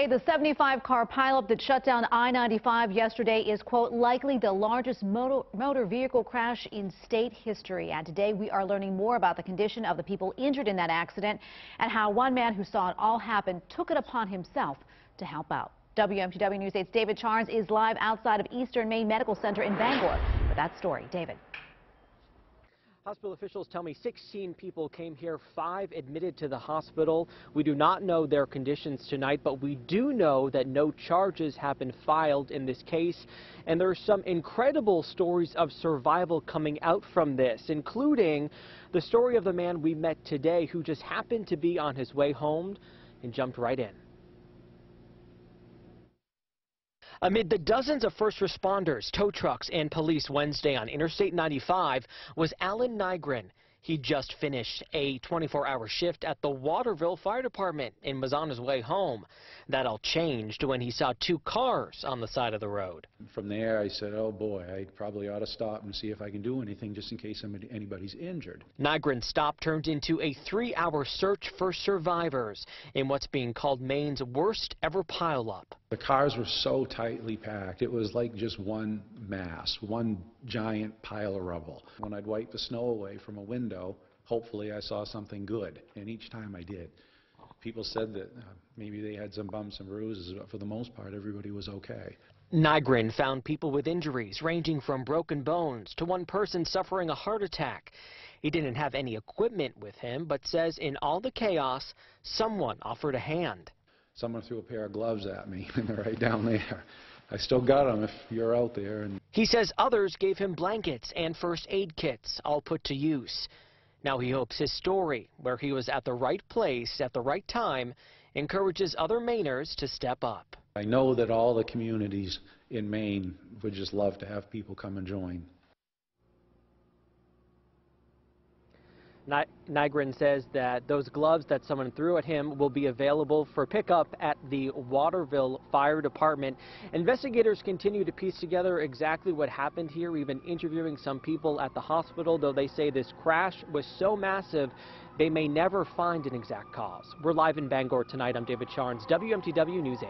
today. The 75-car pileup that shut down I-95 yesterday is, quote, likely the largest motor vehicle crash in state history. And today we are learning more about the condition of the people injured in that accident and how one man who saw it all happen took it upon himself to help out. WMTW News 8's David Charnes is live outside of Eastern Maine Medical Center in Bangor with that story. David. Hospital officials tell me 16 people came here, 5 admitted to the hospital. We do not know their conditions tonight, but we do know that no charges have been filed in this case. And there are some incredible stories of survival coming out from this, including the story of the man we met today who just happened to be on his way home and jumped right in. Amid the dozens of first responders, tow trucks, and police Wednesday on Interstate 95 was Alan Nygren. He just finished a 24-hour shift at the Waterville Fire Department and was on his way home. That all changed when he saw 2 cars on the side of the road. From there, I said, oh boy, I probably ought to stop and see if I can do anything just in case anybody's injured. Nygren's stop turned into a 3-hour search for survivors in what's being called Maine's worst ever pileup. The cars were so tightly packed, it was like just one mass, one giant pile of rubble. When I'd wipe the snow away from a window, hopefully I saw something good, and each time I did. People said that maybe they had some bumps and bruises, but for the most part, everybody was okay. Nygren found people with injuries ranging from broken bones to one person suffering a heart attack. He didn't have any equipment with him, but says in all the chaos, someone offered a hand. Someone threw a pair of gloves at me, and they're right down there. I still got them if you're out there. He says others gave him blankets and first aid kits, all put to use. Now he hopes his story, where he was at the right place at the right time, encourages other Mainers to step up. I know that all the communities in Maine would just love to have people come and join. Nygren says that those gloves that someone threw at him will be available for pickup at the Waterville Fire Department. Investigators continue to piece together exactly what happened here, even interviewing some people at the hospital, though they say this crash was so massive they may never find an exact cause. We're live in Bangor tonight. I'm David Charnes, WMTW News 8.